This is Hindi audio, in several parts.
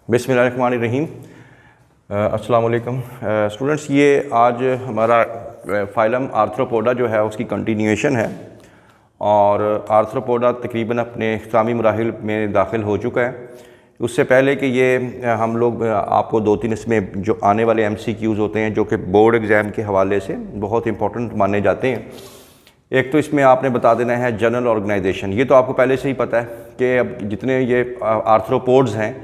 बिस्मिल्लाहिर्रहमानिर्रहीम। अस्सलाम वालेकुम स्टूडेंट्स, ये आज हमारा फाइलम आर्थ्रोपोडा जो है उसकी कंटिन्यूएशन है और आर्थ्रोपोडा तकरीबन अपने इख्तितामी मराहिल में दाखिल हो चुका है। उससे पहले कि ये हम लोग आपको 2-3 इसमें जो आने वाले MCQs होते हैं जो कि बोर्ड एग्ज़ाम के हवाले से बहुत इंपॉर्टेंट माने जाते हैं। एक तो इसमें आपने बता देना है जनरल ऑर्गेनाइजेशन। ये तो आपको पहले से ही पता है कि अब जितने ये आर्थ्रोपोड्स हैं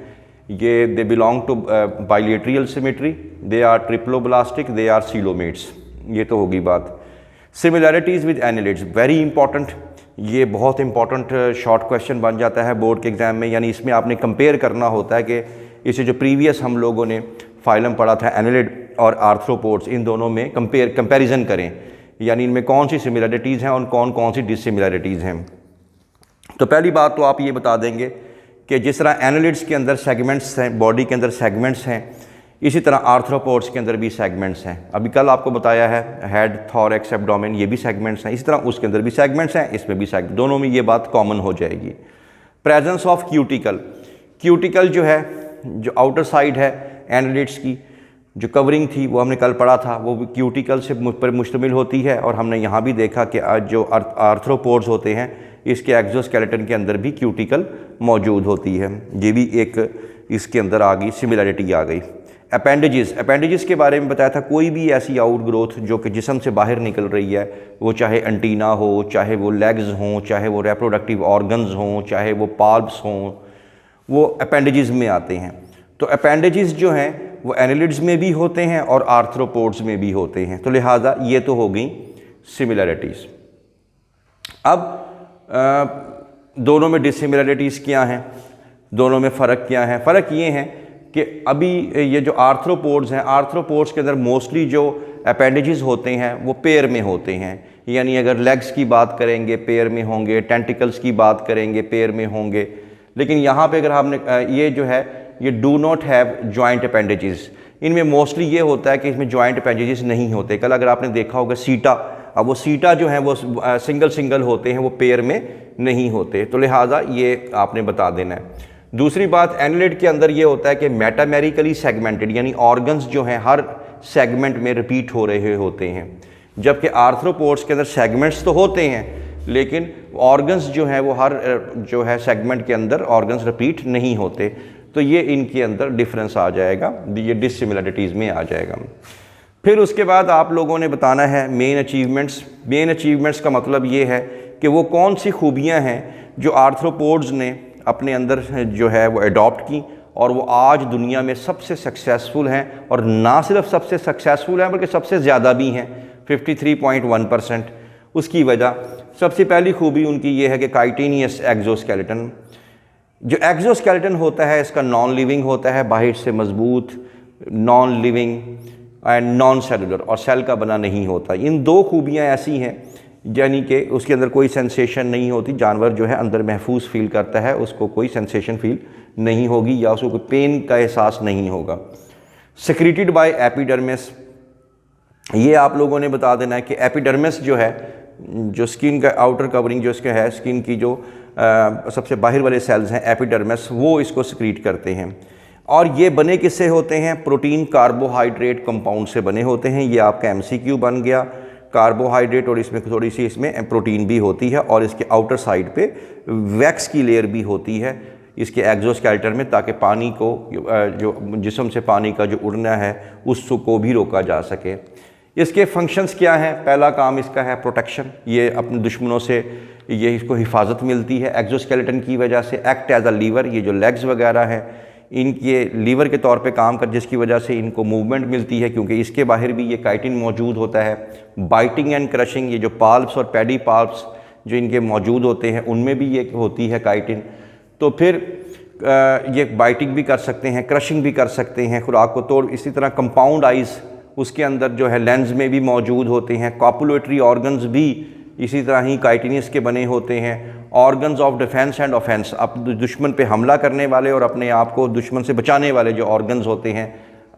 ये they belong to bilateral symmetry, they are triploblastic, they are coelomates. ये तो होगी बात। Similarities with annelids, very important, ये बहुत इंपॉर्टेंट शॉर्ट क्वेश्चन बन जाता है बोर्ड के एग्ज़ाम में। यानी इसमें आपने कंपेयर करना होता है कि इसे जो प्रीवियस हम लोगों ने फाइलम पढ़ा था एनिलिड और आर्थ्रोपोड्स, इन दोनों में कंपेरिजन करें, यानी इनमें कौन सी सिमिलैरिटीज़ हैं और कौन कौन सी डिससिमिलैरिटीज़ हैं। तो पहली बात तो आप ये बता देंगे कि जिस तरह एनिलिड्स के अंदर सेगमेंट्स हैं, बॉडी के अंदर सेगमेंट्स हैं, इसी तरह आर्थ्रोपोड्स के अंदर भी सेगमेंट्स हैं। अभी कल आपको बताया है हेड, थॉरैक्स, एब्डोमेन, ये भी सेगमेंट्स हैं। इसी तरह उसके अंदर भी सेगमेंट्स हैं, इसमें भी सेगमेंट, दोनों में ये बात कॉमन हो जाएगी। प्रेजेंस ऑफ क्यूटिकल, क्यूटिकल जो है जो आउटर साइड है एनिलिड्स की जो कवरिंग थी वो हमने कल पढ़ा था, वो क्यूटिकल से पर मुश्तमिल होती है। और हमने यहाँ भी देखा कि जो आर्थ्रोपोड्स होते हैं इसके एक्सोस्केलेटन के अंदर भी क्यूटिकल मौजूद होती है। ये भी एक इसके अंदर आ गई, सिमिलैरिटी आ गई। अपेंडेजेस के बारे में बताया था, कोई भी ऐसी आउट ग्रोथ जो कि जिस्म से बाहर निकल रही है, वो चाहे एंटीना हो, चाहे वो लेग्स हों, चाहे वो रिप्रोडक्टिव ऑर्गन्स हों, चाहे वो पाल्प्स हों, वो अपेंडेजेस में आते हैं। तो अपेंडेजेस जो हैं वो एनिलिड्स में भी होते हैं और आर्थ्रोपोड्स में भी होते हैं। तो लिहाजा ये तो हो गई सिमिलैरिटीज़। अब दोनों में डिससिमिलैरिटीज़ क्या हैं, दोनों में फ़र्क क्या है? फ़र्क ये है कि अभी ये जो आर्थ्रोपोड्स हैं, आर्थ्रोपोड्स के अंदर मोस्टली जो अपेंडेजेस होते हैं वो पेयर में होते हैं। यानी अगर लेग्स की बात करेंगे पेयर में होंगे, टेंटिकल्स की बात करेंगे पेयर में होंगे। लेकिन यहाँ पे अगर हमने ये जो है ये do not have joint appendages, इनमें मोस्टली ये होता है कि इसमें जॉइंट अपेंडेजेस नहीं होते। कल अगर आपने देखा होगा सीटा, अब वो सीटा जो है वो सिंगल होते हैं, वो पेयर में नहीं होते। तो लिहाजा ये आपने बता देना है। दूसरी बात, एनिलिड के अंदर ये होता है कि मेटामेरिकली सेगमेंटेड, यानी ऑर्गन्स जो हैं हर सेगमेंट में रिपीट हो रहे होते हैं, जबकि आर्थ्रोपोड्स के अंदर सेगमेंट्स तो होते हैं लेकिन ऑर्गन्स जो हैं वो हर जो है सेगमेंट के अंदर ऑर्गन्स रिपीट नहीं होते। तो ये इनके अंदर डिफरेंस आ जाएगा, ये डिससिमिलैरिटीज़ में आ जाएगा। फिर उसके बाद आप लोगों ने बताना है मेन अचीवमेंट्स। मेन अचीवमेंट्स का मतलब ये है कि वो कौन सी खूबियाँ हैं जो आर्थ्रोपोड्स ने अपने अंदर जो है वो अडॉप्ट की और वो आज दुनिया में सबसे सक्सेसफुल हैं, और ना सिर्फ सबसे सक्सेसफुल हैं बल्कि सबसे ज़्यादा भी हैं, 53.1%। उसकी वजह, सबसे पहली खूबी उनकी ये है कि काइटिनियस एक्सोस्केलेटन। जो एक्सोस्केलेटन होता है इसका नॉन लिविंग होता है, बाहर से मजबूत, non living and non cellular, और सेल का बना नहीं होता। इन दो खूबियाँ ऐसी हैं यानी कि उसके अंदर कोई सेंसेशन नहीं होती, जानवर जो है अंदर महफूज फील करता है, उसको कोई सेंसेशन फील नहीं होगी या उसको कोई पेन का एहसास नहीं होगा। सिक्रीटेड बाय एपिडर्मिस, ये आप लोगों ने बता देना है कि एपिडर्मिस जो है जो स्किन का आउटर कवरिंग जो इसका है, स्किन की जो सबसे बाहर वाले सेल्स हैं एपिडर्मिस, वो इसको सिक्रीट करते हैं। और ये बने किससे होते हैं? प्रोटीन कार्बोहाइड्रेट कंपाउंड से बने होते हैं। ये आपका MCQ बन गया, कार्बोहाइड्रेट और इसमें थोड़ी सी इसमें प्रोटीन भी होती है, और इसके आउटर साइड पे वैक्स की लेयर भी होती है इसके एक्सोस्केलेटन में, ताकि पानी को जो जिस्म से पानी का जो उड़ना है उसको भी रोका जा सके। इसके फंक्शंस क्या हैं? पहला काम इसका है प्रोटेक्शन, ये अपने दुश्मनों से ये इसको हिफाजत मिलती है एक्सोस्केलेटन की वजह से। एक्ट एज अ लीवर, ये जो लेग्स वगैरह हैं इनके लीवर के तौर पे काम कर, जिसकी वजह से इनको मूवमेंट मिलती है, क्योंकि इसके बाहर भी ये काइटिन मौजूद होता है। बाइटिंग एंड क्रशिंग, ये जो पाल्प्स और पैडी पाल्प्स जो इनके मौजूद होते हैं उनमें भी ये होती है काइटिन। तो फिर ये बाइटिंग भी कर सकते हैं, क्रशिंग भी कर सकते हैं, खुराक को तोड़। इसी तरह कंपाउंड आइज़ उसके अंदर जो है लेंस में भी मौजूद होते हैं। कॉपुलेटरी ऑर्गन्स भी इसी तरह ही काइटिनियस के बने होते हैं। Organs of defence and offence, अब दुश्मन पे हमला करने वाले और अपने आप को दुश्मन से बचाने वाले जो ऑर्गन्स होते हैं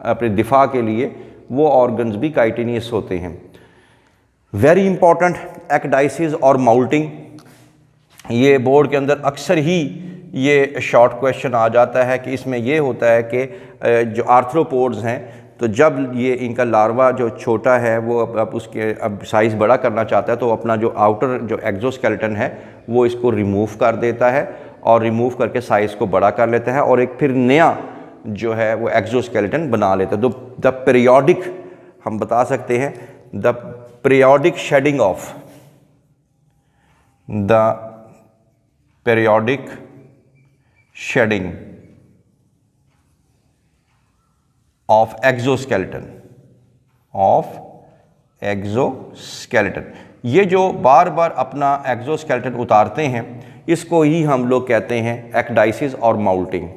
अपने दिफा के लिए, वो ऑर्गन्स भी काइटिनियस होते हैं। वेरी इंपॉर्टेंट, एक्डाइसिस और माउल्टिंग, ये बोर्ड के अंदर अक्सर ही ये शॉर्ट क्वेश्चन आ जाता है कि इसमें ये होता है कि जो आर्थ्रोपोड्स हैं, तो जब ये इनका लार्वा जो छोटा है वो अब उसके अब साइज़ बड़ा करना चाहता है, तो अपना जो आउटर जो एक्जोस्केलेटन है वो इसको रिमूव कर देता है और रिमूव करके साइज़ को बड़ा कर लेता है और एक फिर नया जो है वो एक्जोस्केलेटन बना लेता है। तो द पीरियोडिक, हम बता सकते हैं the periodic shedding of exoskeleton, ये जो बार बार अपना एक्जोस्केलेटन उतारते हैं इसको ही हम लोग कहते हैं एक्डाइसिस और माउल्टिंग।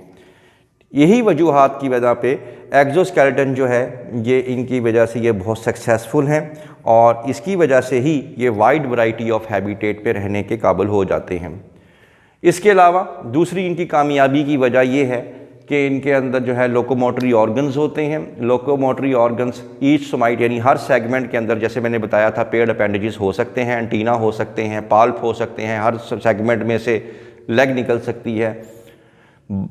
यही वजूहात की वजह पे एक्जोस्केलेटन जो है ये इनकी वजह से ये बहुत सक्सेसफुल हैं और इसकी वजह से ही ये वाइड वैरायटी ऑफ हैबिटेट पे रहने के काबिल हो जाते हैं। इसके अलावा दूसरी इनकी कामयाबी की वजह ये है कि इनके अंदर जो है लोकोमोटरी ऑर्गन्स होते हैं। लोकोमोटरी ऑर्गन्स ईच सोमाइट यानी हर सेगमेंट के अंदर, जैसे मैंने बताया था, पेड अपेंडेजेस हो सकते हैं, एंटीना हो सकते हैं, पाल्प हो सकते हैं, हर सेगमेंट में से लेग निकल सकती है।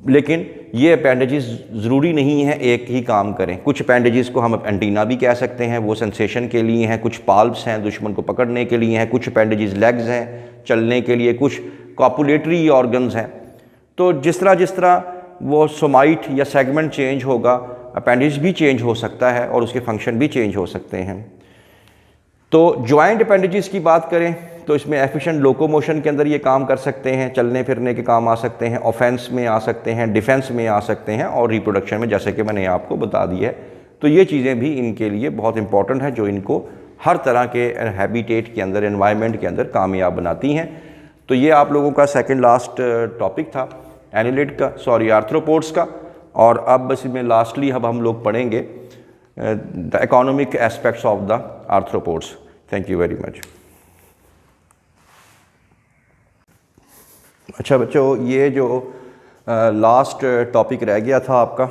लेकिन ये अपेंडेजेस ज़रूरी नहीं है एक ही काम करें। कुछ अपेंडेजेस को हम एंटीना भी कह सकते हैं, वो सेंसेशन के लिए हैं, कुछ पाल्प्स हैं दुश्मन को पकड़ने के लिए हैं, कुछ अपेंडेजेस लेग्स हैं चलने के लिए, कुछ कॉपुलेटरी ऑर्गन्स हैं। तो जिस तरह वो सोमाइट या सेगमेंट चेंज होगा, अपेंडेज भी चेंज हो सकता है और उसके फंक्शन भी चेंज हो सकते हैं। तो जॉइंट अपेंडेजेस की बात करें तो इसमें एफिशिएंट लोकोमोशन के अंदर ये काम कर सकते हैं, चलने फिरने के काम आ सकते हैं, ऑफेंस में आ सकते हैं, डिफेंस में आ सकते हैं और रिप्रोडक्शन में, जैसे कि मैंने आपको बता दिया है। तो ये चीज़ें भी इनके लिए बहुत इंपॉर्टेंट है जो इनको हर तरह के हैबिटेट के अंदर, एनवायरनमेंट के अंदर कामयाब बनाती हैं। तो ये आप लोगों का सेकंड लास्ट टॉपिक था एनिलिड का, सॉरी आर्थ्रोपोड्स का। और अब बस इसमें लास्टली अब हम लोग पढ़ेंगे the economic aspects of the arthropods. Thank you very much. अच्छा बच्चों, ये जो लास्ट टॉपिक रह गया था आपका,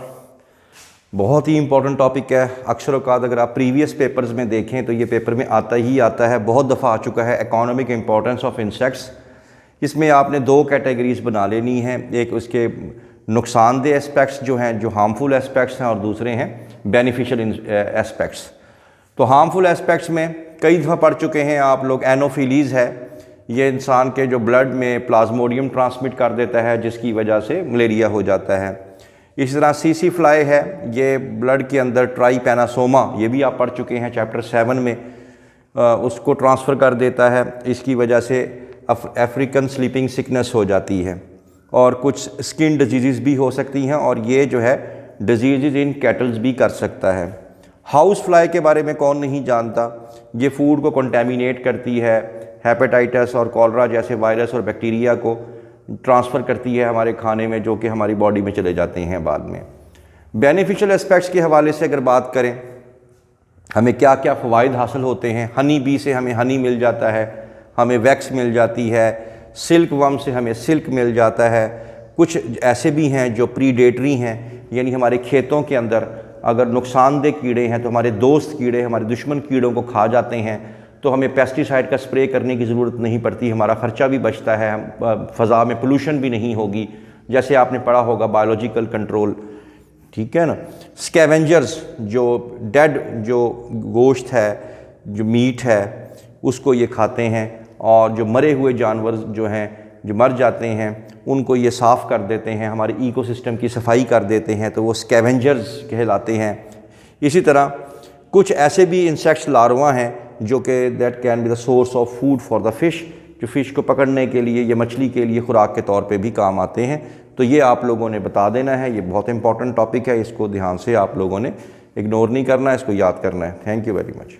बहुत ही इंपॉर्टेंट टॉपिक है। अक्सर औकात अगर आप प्रीवियस पेपर्स में देखें तो ये पेपर में आता ही आता है, बहुत दफ़ा आ चुका है, इकोनॉमिक इंपॉर्टेंस ऑफ इंसेक्ट्स। इसमें आपने दो कैटेगरीज बना लेनी है, एक उसके नुकसानदेह एस्पेक्ट्स जो हैं, जो हार्मफुल एस्पेक्ट्स हैं, और दूसरे हैं बेनिफिशियल एस्पेक्ट्स। तो हार्मफुल एस्पेक्ट्स में कई दफ़ा पढ़ चुके हैं आप लोग। एनोफिलीज़ है, ये इंसान के जो ब्लड में प्लाज्मोडियम ट्रांसमिट कर देता है जिसकी वजह से मलेरिया हो जाता है। इसी तरह सीसी फ्लाई है, ये ब्लड के अंदर ट्राइपैनासोमा, ये भी आप पढ़ चुके हैं चैप्टर 7 में, उसको ट्रांसफ़र कर देता है। इसकी वजह से अफ्रीकन स्लीपिंग सिकनेस हो जाती है और कुछ स्किन डिजीज़ भी हो सकती हैं और ये जो है डिजीज़ इन कैटल्स भी कर सकता है। हाउस फ्लाई के बारे में कौन नहीं जानता, ये फूड को कंटेमिनेट करती है, हेपेटाइटिस और कॉलरा जैसे वायरस और बैक्टीरिया को ट्रांसफ़र करती है हमारे खाने में, जो कि हमारी बॉडी में चले जाते हैं बाद में। बेनिफिशियल एस्पेक्ट्स के हवाले से अगर बात करें, हमें क्या क्या फ़वाइद हासिल होते हैं। हनी बी से हमें हनी मिल जाता है, हमें वैक्स मिल जाती है। सिल्क वर्म से हमें सिल्क मिल जाता है। कुछ ऐसे भी हैं जो प्रीडेटरी हैं, यानी हमारे खेतों के अंदर अगर नुकसानदेह कीड़े हैं तो हमारे दोस्त कीड़े, हमारे दुश्मन कीड़ों को खा जाते हैं, तो हमें पेस्टिसाइड का स्प्रे करने की ज़रूरत नहीं पड़ती, हमारा ख़र्चा भी बचता है, फ़ज़ा में पोल्यूशन भी नहीं होगी, जैसे आपने पढ़ा होगा बायोलॉजिकल कंट्रोल, ठीक है ना। स्कैवेंजर्स, जो डेड जो गोश्त है, जो मीट है, उसको ये खाते हैं और जो मरे हुए जानवर जो हैं, जो मर जाते हैं, उनको ये साफ़ कर देते हैं, हमारे इकोसिस्टम की सफाई कर देते हैं, तो वो स्कैवेंजर्स कहलाते हैं। इसी तरह कुछ ऐसे भी इंसेक्ट्स लार्वा हैं जो कि that can be the source of food for the fish, जो फ़िश को पकड़ने के लिए या मछली के लिए खुराक के तौर पे भी काम आते हैं। तो ये आप लोगों ने बता देना है, ये बहुत इंपॉर्टेंट टॉपिक है, इसको ध्यान से आप लोगों ने इग्नोर नहीं करना है, इसको याद करना है। Thank you very much.